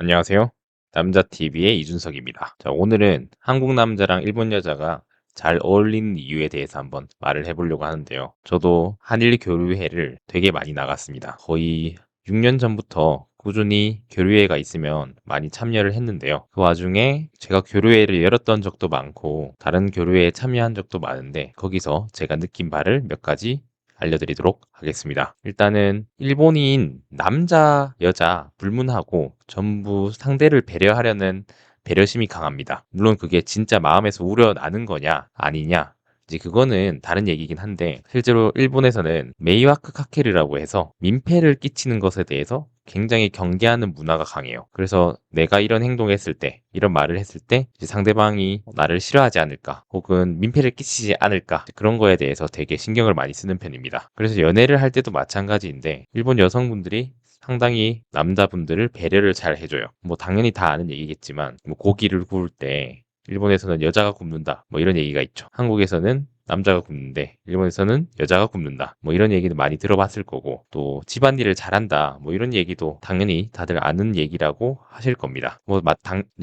안녕하세요. 남자TV의 이준석입니다. 자, 오늘은 한국 남자랑 일본 여자가 잘 어울리는 이유에 대해서 한번 말을 해보려고 하는데요. 저도 한일 교류회를 되게 많이 나갔습니다. 거의 6년 전부터 꾸준히 교류회가 있으면 많이 참여를 했는데요. 그 와중에 제가 교류회를 열었던 적도 많고 다른 교류회에 참여한 적도 많은데 거기서 제가 느낀 바를 몇 가지 알려드리도록 하겠습니다. 일단은 일본인 남자, 여자 불문하고 전부 상대를 배려하려는 배려심이 강합니다. 물론 그게 진짜 마음에서 우러나는 거냐 아니냐 이제 그거는 다른 얘기긴 한데 실제로 일본에서는 메이와크 카케르라고 해서 민폐를 끼치는 것에 대해서 굉장히 경계하는 문화가 강해요. 그래서 내가 이런 행동을 했을 때, 이런 말을 했을 때 이제 상대방이 나를 싫어하지 않을까, 혹은 민폐를 끼치지 않을까 그런 거에 대해서 되게 신경을 많이 쓰는 편입니다. 그래서 연애를 할 때도 마찬가지인데 일본 여성분들이 상당히 남자분들을 배려를 잘 해줘요. 뭐 당연히 다 아는 얘기겠지만 뭐 고기를 구울 때 일본에서는 여자가 굽는다 뭐 이런 얘기가 있죠. 한국에서는 남자가 굽는데 일본에서는 여자가 굽는다 뭐 이런 얘기도 많이 들어봤을 거고 또 집안일을 잘한다 뭐 이런 얘기도 당연히 다들 아는 얘기라고 하실 겁니다.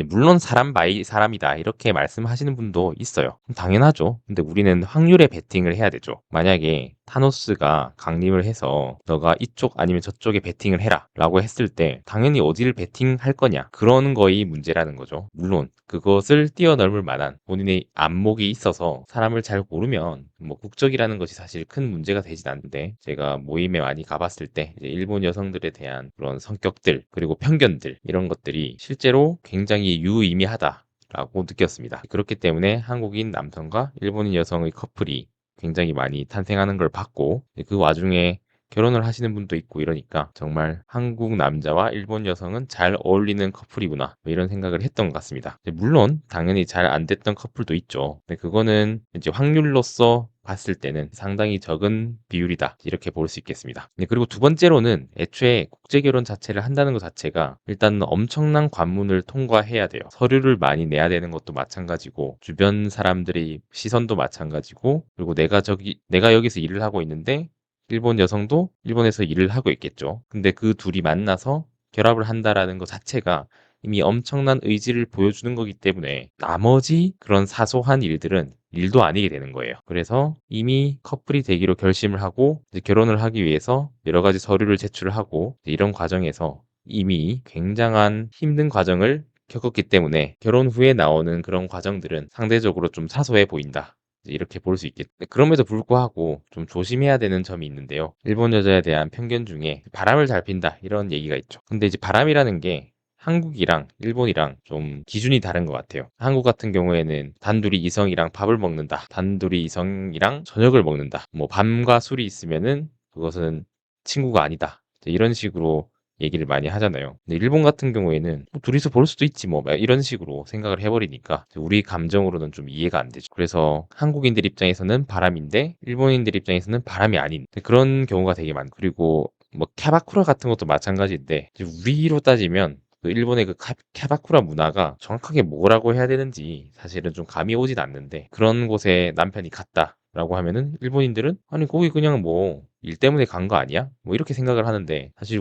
물론 사람 바이 사람이다 이렇게 말씀하시는 분도 있어요. 당연하죠. 근데 우리는 확률에 베팅을 해야 되죠. 만약에 타노스가 강림을 해서 너가 이쪽 아니면 저쪽에 베팅을 해라 라고 했을 때 당연히 어디를 베팅할 거냐 그런 거의 문제라는 거죠. 물론 그것을 뛰어넘을 만한 본인의 안목이 있어서 사람을 잘 고르면 뭐 국적이라는 것이 사실 큰 문제가 되진 않는데 제가 모임에 많이 가봤을 때 이제 일본 여성들에 대한 그런 성격들 그리고 편견들 이런 것들이 실제로 굉장히 유의미하다 라고 느꼈습니다. 그렇기 때문에 한국인 남성과 일본인 여성의 커플이 굉장히 많이 탄생하는 걸 봤고 그 와중에 결혼을 하시는 분도 있고 이러니까 정말 한국 남자와 일본 여성은 잘 어울리는 커플이구나 뭐 이런 생각을 했던 것 같습니다. 물론 당연히 잘 안 됐던 커플도 있죠. 근데 그거는 이제 확률로서 봤을 때는 상당히 적은 비율이다 이렇게 볼 수 있겠습니다. 그리고 두 번째로는 애초에 국제결혼 자체를 한다는 것 자체가 일단 엄청난 관문을 통과해야 돼요. 서류를 많이 내야 되는 것도 마찬가지고 주변 사람들의 시선도 마찬가지고 그리고 내가 여기서 일을 하고 있는데 일본 여성도 일본에서 일을 하고 있겠죠. 근데 그 둘이 만나서 결합을 한다라는 것 자체가 이미 엄청난 의지를 보여주는 거기 때문에 나머지 그런 사소한 일들은 일도 아니게 되는 거예요. 그래서 이미 커플이 되기로 결심을 하고 이제 결혼을 하기 위해서 여러 가지 서류를 제출을 하고 이런 과정에서 이미 굉장한 힘든 과정을 겪었기 때문에 결혼 후에 나오는 그런 과정들은 상대적으로 좀 사소해 보인다. 이렇게 볼 수 있겠죠. 그럼에도 불구하고 좀 조심해야 되는 점이 있는데요. 일본 여자에 대한 편견 중에 바람을 잘 핀다 이런 얘기가 있죠. 근데 이제 바람이라는 게 한국이랑 일본이랑 좀 기준이 다른 것 같아요. 한국 같은 경우에는 단둘이 이성이랑 밥을 먹는다. 단둘이 이성이랑 저녁을 먹는다. 뭐 밤과 술이 있으면은 그것은 친구가 아니다. 이런 식으로 얘기를 많이 하잖아요. 근데 일본 같은 경우에는 뭐 둘이서 볼 수도 있지 뭐 이런 식으로 생각을 해버리니까 우리 감정으로는 좀 이해가 안 되죠. 그래서 한국인들 입장에서는 바람인데 일본인들 입장에서는 바람이 아닌 그런 경우가 되게 많고 그리고 뭐 캐바쿠라 같은 것도 마찬가지인데 이제 우리로 따지면 그 일본의 그 캐바쿠라 문화가 정확하게 뭐라고 해야 되는지 사실은 좀 감이 오진 않는데 그런 곳에 남편이 갔다. 라고 하면은 일본인들은 아니 거기 그냥 뭐 일 때문에 간 거 아니야? 뭐 이렇게 생각을 하는데 사실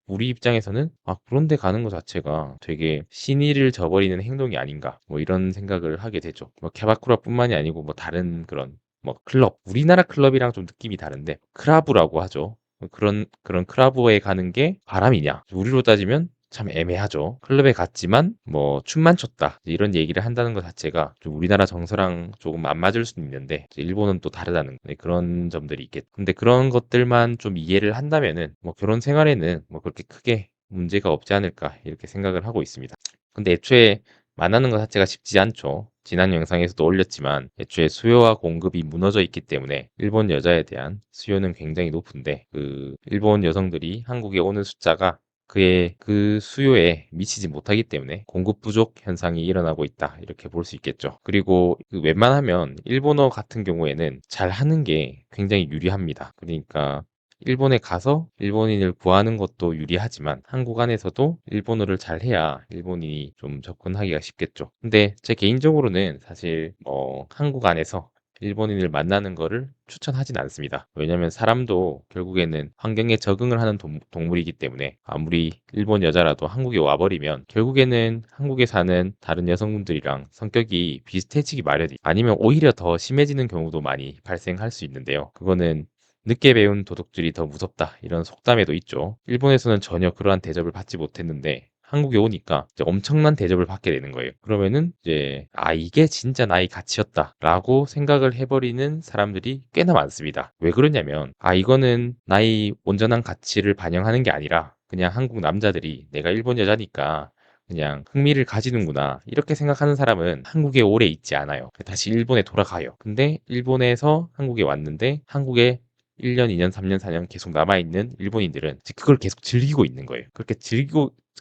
우리 입장에서는 아 그런 데 가는 것 자체가 되게 신의를 저버리는 행동이 아닌가 뭐 이런 생각을 하게 되죠. 뭐 캐바쿠라뿐만이 아니고 뭐 다른 그런 뭐 클럽 우리나라 클럽이랑 좀 느낌이 다른데 크라브라고 하죠. 그런 크라브에 가는 게 바람이냐? 우리로 따지면 참 애매하죠. 클럽에 갔지만 뭐 춤만 췄다 이런 얘기를 한다는 것 자체가 좀 우리나라 정서랑 조금 안 맞을 수는 있는데 이제 일본은 또 다르다는 그런 점들이 있겠. 근데 그런 것들만 좀 이해를 한다면은 뭐 결혼 생활에는 뭐 그렇게 크게 문제가 없지 않을까 이렇게 생각을 하고 있습니다. 근데 애초에 만나는 것 자체가 쉽지 않죠. 지난 영상에서도 올렸지만 애초에 수요와 공급이 무너져 있기 때문에 일본 여자에 대한 수요는 굉장히 높은데 그 일본 여성들이 한국에 오는 숫자가 그의 그 수요에 미치지 못하기 때문에 공급 부족 현상이 일어나고 있다 이렇게 볼 수 있겠죠. 그리고 그 웬만하면 일본어 같은 경우에는 잘 하는 게 굉장히 유리합니다. 그러니까 일본에 가서 일본인을 구하는 것도 유리하지만 한국 안에서도 일본어를 잘 해야 일본인이 좀 접근하기가 쉽겠죠. 근데 제 개인적으로는 사실 한국 안에서 일본인을 만나는 거를 추천하진 않습니다. 왜냐면 사람도 결국에는 환경에 적응을 하는 동물이기 때문에 아무리 일본 여자라도 한국에 와버리면 결국에는 한국에 사는 다른 여성분들이랑 성격이 비슷해지기 마련이 아니면 오히려 더 심해지는 경우도 많이 발생할 수 있는데요. 그거는 늦게 배운 도둑질이 더 무섭다 이런 속담에도 있죠. 일본에서는 전혀 그러한 대접을 받지 못했는데 한국에 오니까 이제 엄청난 대접을 받게 되는 거예요. 그러면은 이제 이게 진짜 나의 가치였다라고 생각을 해버리는 사람들이 꽤나 많습니다. 왜 그러냐면 이거는 나의 온전한 가치를 반영하는 게 아니라 그냥 한국 남자들이 내가 일본 여자니까 그냥 흥미를 가지는구나 이렇게 생각하는 사람은 한국에 오래 있지 않아요. 다시 일본에 돌아가요. 근데 일본에서 한국에 왔는데 한국에 1년, 2년, 3년, 4년 계속 남아있는 일본인들은 이제 그걸 계속 즐기고 있는 거예요.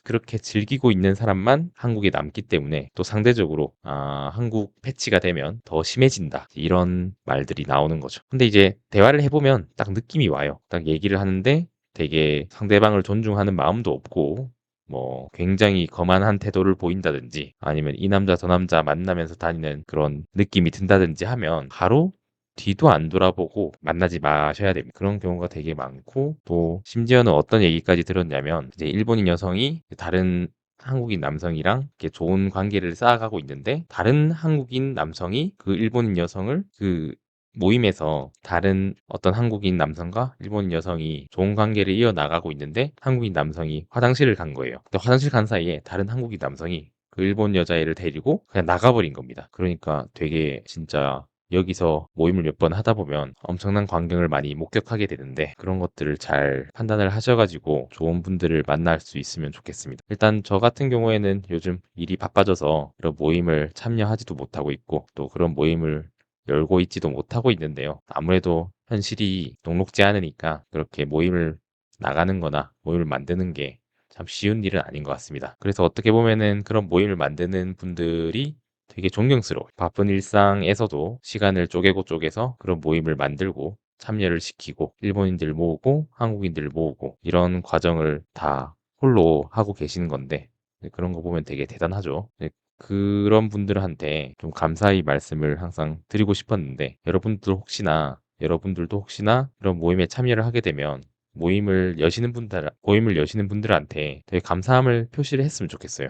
그렇게 즐기고 있는 사람만 한국에 남기 때문에 또 상대적으로 한국 패치가 되면 더 심해진다. 이런 말들이 나오는 거죠. 근데 이제 대화를 해보면 딱 느낌이 와요. 딱 얘기를 하는데 되게 상대방을 존중하는 마음도 없고 뭐 굉장히 거만한 태도를 보인다든지 아니면 이 남자 저 남자 만나면서 다니는 그런 느낌이 든다든지 하면 바로 뒤도 안 돌아보고 만나지 마셔야 됩니다. 그런 경우가 되게 많고 또 심지어는 어떤 얘기까지 들었냐면 이제 일본인 여성이 다른 한국인 남성이랑 이렇게 좋은 관계를 쌓아가고 있는데 다른 한국인 남성이 그 일본인 여성을 그 모임에서 다른 어떤 한국인 남성과 일본인 여성이 좋은 관계를 이어나가고 있는데 한국인 남성이 화장실을 간 거예요. 근데 화장실 간 사이에 다른 한국인 남성이 그 일본 여자애를 데리고 그냥 나가버린 겁니다. 그러니까 되게 진짜 여기서 모임을 몇 번 하다 보면 엄청난 광경을 많이 목격하게 되는데 그런 것들을 잘 판단을 하셔가지고 좋은 분들을 만날 수 있으면 좋겠습니다. 일단 저 같은 경우에는 요즘 일이 바빠져서 이런 모임을 참여하지도 못하고 있고 또 그런 모임을 열고 있지도 못하고 있는데요. 아무래도 현실이 녹록지 않으니까 그렇게 모임을 나가는 거나 모임을 만드는 게 참 쉬운 일은 아닌 것 같습니다. 그래서 어떻게 보면은 그런 모임을 만드는 분들이 되게 존경스러워요. 바쁜 일상에서도 시간을 쪼개서 그런 모임을 만들고 참여를 시키고 일본인들 모으고 한국인들 모으고 이런 과정을 다 홀로 하고 계시는 건데 그런 거 보면 되게 대단하죠. 그런 분들한테 좀 감사의 말씀을 항상 드리고 싶었는데 여러분들도 혹시나 이런 모임에 참여를 하게 되면 모임을 여시는 분들한테 되게 감사함을 표시를 했으면 좋겠어요.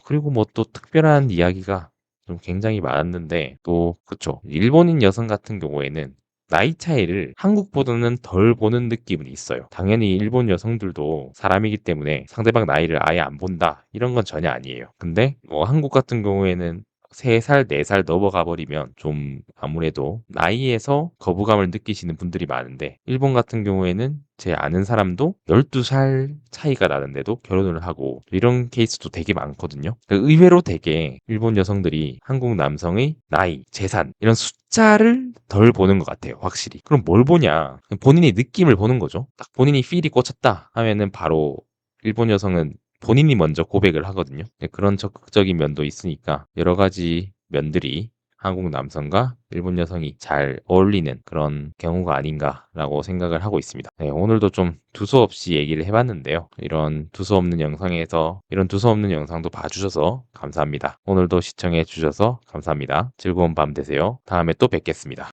그리고 뭐 또 특별한 이야기가 좀 굉장히 많았는데 또 그쵸. 일본인 여성 같은 경우에는 나이 차이를 한국보다는 덜 보는 느낌은 있어요. 당연히 일본 여성들도 사람이기 때문에 상대방 나이를 아예 안 본다. 이런 건 전혀 아니에요. 근데 뭐 한국 같은 경우에는 3살, 4살 넘어가 버리면 좀 아무래도 나이에서 거부감을 느끼시는 분들이 많은데 일본 같은 경우에는 제 아는 사람도 12살 차이가 나는데도 결혼을 하고 이런 케이스도 되게 많거든요. 의외로 되게 일본 여성들이 한국 남성의 나이, 재산 이런 숫자를 덜 보는 것 같아요. 확실히. 그럼 뭘 보냐? 본인이 느낌을 보는 거죠. 딱 본인이 필이 꽂혔다 하면은 바로 일본 여성은 본인이 먼저 고백을 하거든요. 그런 적극적인 면도 있으니까 여러 가지 면들이 한국 남성과 일본 여성이 잘 어울리는 그런 경우가 아닌가라고 생각을 하고 있습니다. 네, 오늘도 좀 두서없이 얘기를 해봤는데요. 이런 두서없는 영상도 봐주셔서 감사합니다. 오늘도 시청해 주셔서 감사합니다. 즐거운 밤 되세요. 다음에 또 뵙겠습니다.